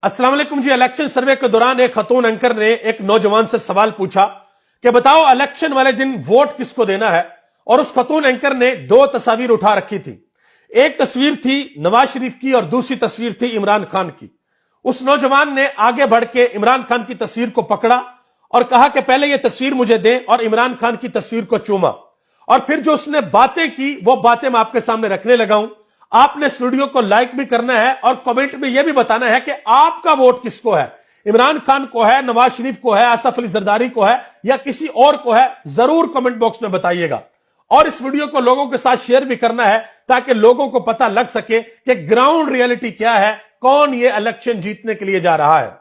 अस्सलाम वालेकुम जी। इलेक्शन सर्वे के दौरान एक खतून एंकर ने एक नौजवान से सवाल पूछा कि बताओ इलेक्शन वाले दिन वोट किसको देना है। और उस खतून एंकर ने दो तस्वीर उठा रखी थी। एक तस्वीर थी नवाज शरीफ की और दूसरी तस्वीर थी इमरान खान की। उस नौजवान ने आगे बढ़ के इमरान खान की तस्वीर को पकड़ा और कहा कि पहले यह तस्वीर मुझे दें, और इमरान खान की तस्वीर को चूमा। और फिर जो उसने बातें की वो बातें मैं आपके सामने रखने लगा हूं। आपने इस वीडियो को लाइक भी करना है और कमेंट में यह भी बताना है कि आपका वोट किसको है, इमरान खान को है, नवाज शरीफ को है, आसिफ अली जरदारी को है या किसी और को है। जरूर कमेंट बॉक्स में बताइएगा। और इस वीडियो को लोगों के साथ शेयर भी करना है ताकि लोगों को पता लग सके कि ग्राउंड रियलिटी क्या है, कौन ये इलेक्शन जीतने के लिए जा रहा है।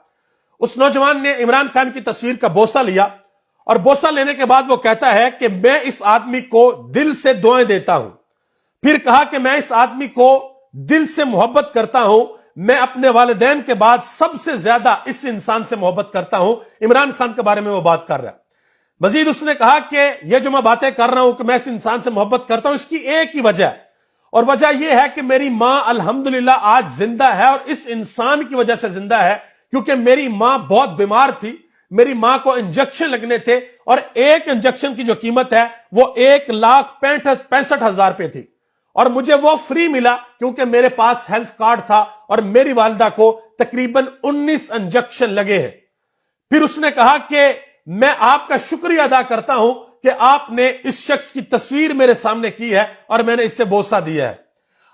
उस नौजवान ने इमरान खान की तस्वीर का बोसा लिया और बोसा लेने के बाद वो कहता है कि मैं इस आदमी को दिल से दुआएं देता हूं। फिर कहा कि मैं इस आदमी को दिल से मोहब्बत करता हूं, मैं अपने वालिदैन के बाद सबसे ज्यादा इस इंसान से मोहब्बत करता हूं। इमरान खान के बारे में वो बात कर रहा है। मजीद उसने कहा कि ये जो मैं बातें कर रहा हूं कि मैं इस इंसान से मोहब्बत करता हूं, इसकी एक ही वजह है, और वजह यह है कि मेरी मां अल्हम्दुलिल्लाह आज जिंदा है, और इस इंसान की वजह से जिंदा है क्योंकि मेरी मां बहुत बीमार थी। मेरी मां को इंजेक्शन लगने थे और एक इंजेक्शन की जो कीमत है वो 1,65,000 रुपए थी, और मुझे वो फ्री मिला क्योंकि मेरे पास हेल्थ कार्ड था और मेरी वालिदा को तकरीबन 19 इंजेक्शन लगे हैं। फिर उसने कहा कि मैं आपका शुक्रिया अदा करता हूं कि आपने इस शख्स की तस्वीर मेरे सामने की है और मैंने इससे बोसा दिया है।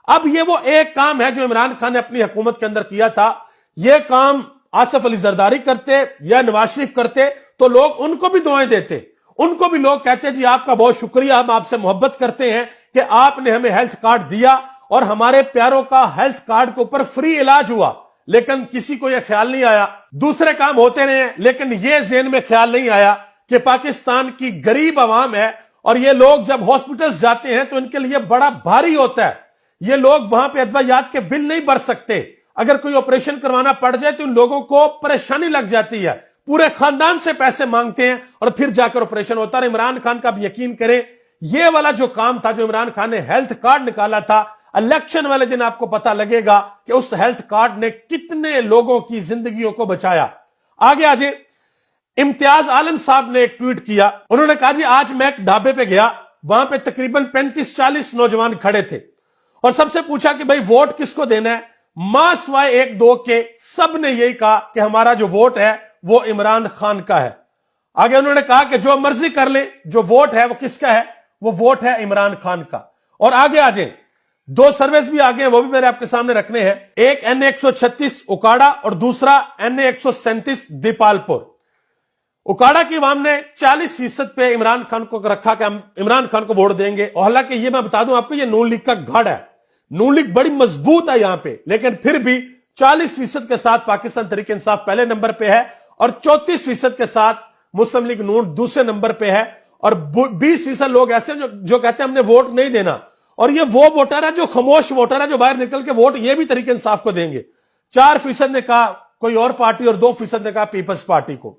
अब ये वो एक काम है जो इमरान खान ने अपनी हुकूमत के अंदर किया था। यह काम आसिफ अली जरदारी करते या नवाज शरीफ करते तो लोग उनको भी दुआएं देते, उनको भी लोग कहते जी आपका बहुत शुक्रिया, हम आपसे मोहब्बत करते हैं कि आपने हमें हेल्थ कार्ड दिया और हमारे प्यारों का हेल्थ कार्ड के ऊपर फ्री इलाज हुआ। लेकिन किसी को यह ख्याल नहीं आया। दूसरे काम होते रहे लेकिन यह ज़हन में ख्याल नहीं आया कि पाकिस्तान की गरीब आवाम है और ये लोग जब हॉस्पिटल्स जाते हैं तो इनके लिए बड़ा भारी होता है। ये लोग वहां पे अदवायात के बिल नहीं भर सकते। अगर कोई ऑपरेशन करवाना पड़ जाए तो इन लोगों को परेशानी लग जाती है, पूरे खानदान से पैसे मांगते हैं और फिर जाकर ऑपरेशन होता है। इमरान खान का आप यकीन करें, ये वाला जो काम था जो इमरान खान ने हेल्थ कार्ड निकाला था, इलेक्शन वाले दिन आपको पता लगेगा कि उस हेल्थ कार्ड ने कितने लोगों की जिंदगियों को बचाया। आगे आजे इम्तियाज आलम साहब ने एक ट्वीट किया। उन्होंने कहा जी आज मैं एक ढाबे पे गया, वहां पे तकरीबन 35-40 नौजवान खड़े थे और सबसे पूछा कि भाई वोट किसको देना है। मां सिवाय 1-2 के सब ने यही कहा कि हमारा जो वोट है वो इमरान खान का है। आगे उन्होंने कहा कि जो मर्जी कर ले, जो वोट है वो किसका है, वो वोट है इमरान खान का। और आगे आ जाए, 2 सर्वेस भी आगे हैं, वो भी मैंने आपके सामने रखने हैं। एक NA 136 उकाड़ा और दूसरा NA 137 दीपालपुर। उकाड़ा की आवाम ने 40% पे इमरान खान को रखा कि हम इमरान खान को वोट देंगे। और हालांकि ये मैं बता दूं आपको, ये नून लीग का गढ़ है, नून लीग बड़ी मजबूत है यहां पे, लेकिन फिर भी 40% के साथ पाकिस्तान तहरीक इंसाफ पहले नंबर पे है और 34% के साथ मुस्लिम लीग नून दूसरे नंबर पे है, और 20% लोग ऐसे जो कहते हैं हमने वोट नहीं देना। और ये वो वोटर है जो खामोश वोटर है, जो बाहर निकल के वोट ये भी तरीके इंसाफ को देंगे। 4% ने कहा कोई और पार्टी और 2% ने कहा पीपल्स पार्टी को।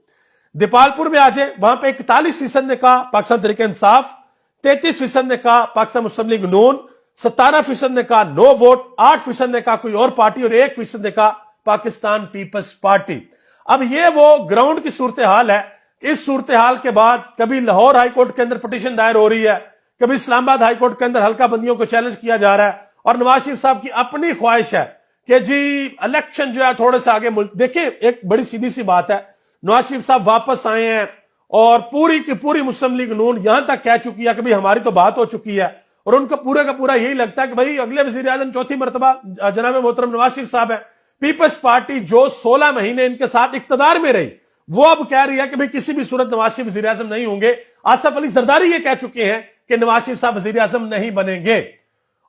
दीपालपुर में आ जाए, वहां पे 41% ने कहा पाकिस्तान तहरीक इंसाफ, 33% ने कहा पाकिस्तान मुस्लिम लीग नून, 17% ने कहा नो वोट, 8% ने कहा कोई और पार्टी और 1% ने कहा पाकिस्तान पीपल्स पार्टी। अब ये वो ग्राउंड की सूरत हाल है। इस सूरत हाल के बाद कभी लाहौर हाईकोर्ट के अंदर पिटीशन दायर हो रही है, कभी इस्लामाबाद हाईकोर्ट के अंदर हल्का बंदियों को चैलेंज किया जा रहा है, और नवाज शरीफ साहब की अपनी ख्वाहिश है कि जी इलेक्शन जो है थोड़े से आगे मुल्क। देखिए एक बड़ी सीधी सी बात है, नवाज शरीफ साहब वापस आए हैं और पूरी की पूरी मुस्लिम लीग नून यहां तक कह चुकी है कि भाई हमारी तो बात हो चुकी है, और उनका पूरा का पूरा यही लगता है कि भाई अगले वजीर आजम चौथी मरतबा जनाब मोहतरम नवाज शरीफ साहब है। पीपल्स पार्टी जो 16 महीने इनके साथ इक्तदार में रही, वो अब कह रही है कि भाई किसी भी सूरत नवाज शरीफ वजीर आजम नहीं होंगे। आसिफ अली जरदारी ये कह चुके हैं कि नवाज शरीफ साहब वजीर आजम नहीं बनेंगे,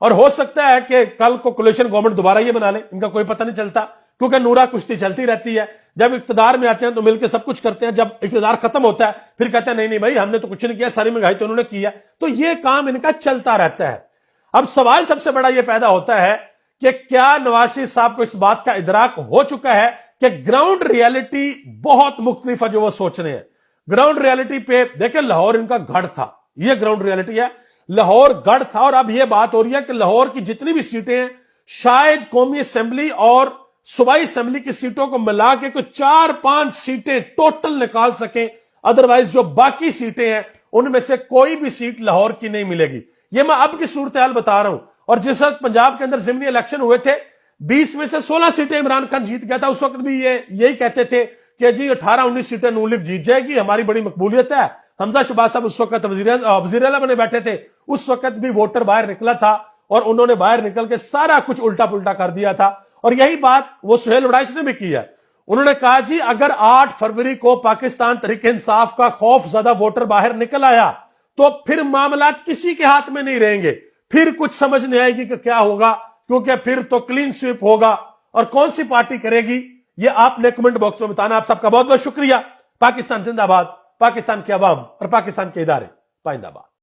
और हो सकता है कि कल को कोलिशन गवर्नमेंट दोबारा ये बना ले, इनका कोई पता नहीं चलता, क्योंकि नूरा कुश्ती चलती रहती है। जब इक्तदार में आते हैं तो मिलकर सब कुछ करते हैं, जब इक्तदार खत्म होता है फिर कहते हैं नहीं नहीं भाई हमने तो कुछ नहीं किया, सारी महंगाई तो उन्होंने किया। तो ये काम इनका चलता रहता है। अब सवाल सबसे बड़ा यह पैदा होता है कि क्या नवाज शरीफ साहब को इस बात का इदराक हो चुका है कि ग्राउंड रियलिटी बहुत मुख्तलिफ है जो वो सोच रहे हैं। ग्राउंड रियलिटी पे देखें, लाहौर इनका गढ़ था, यह ग्राउंड रियलिटी है, लाहौर गढ़ था। और अब यह बात हो रही है कि लाहौर की जितनी भी सीटें हैं शायद कौमी असेंबली और صوبائی اسمبلی کی سیٹوں کو ملا کے کوئی 4-5 سیٹیں ٹوٹل نکال سکیں، ادروائز جو باقی سیٹیں ہیں ان میں سے کوئی بھی سیٹ لاہور کی نہیں ملے گی۔ یہ میں اب کی صورتحال بتا رہا ہوں۔ اور جس وقت پنجاب کے اندر ضمنی الیکشن ہوئے تھے 20 میں سے 16 سیٹیں عمران خان جیت گیا تھا، اس وقت بھی یہی کہتے تھے کہ جی 18-19 سیٹیں نون لیگ جیت جائے گی، ہماری بڑی مقبولیت ہے۔ حمزہ شہباز صاحب اس وقت وزیر اعلیٰ بنے بیٹھے تھے، اس وقت بھی ووٹر باہر نکلا تھا اور انہوں نے باہر نکل کے سارا کچھ الٹا پلٹا کر دیا تھا۔ اور یہی بات وہ سہیل وڑائچ نے بھی کی ہے۔ انہوں نے کہا جی اگر 8 فروری کو پاکستان تحریک انصاف کا خوف زدہ ووٹر باہر نکل آیا تو پھر معاملات کسی کے ہاتھ میں نہیں رہیں گے، پھر کچھ سمجھ نہیں آئے گی کہ کیا ہوگا، کیونکہ پھر تو کلین سویپ ہوگا۔ اور کون سی پارٹی کرے گی یہ آپ نے کمنٹ باکس میں بتانا۔ آپ سب کا بہت بہت شکریہ۔ پاکستان زندہ باد، پاکستان کے عوام اور پاکستان کے ادارے پائندہ باد۔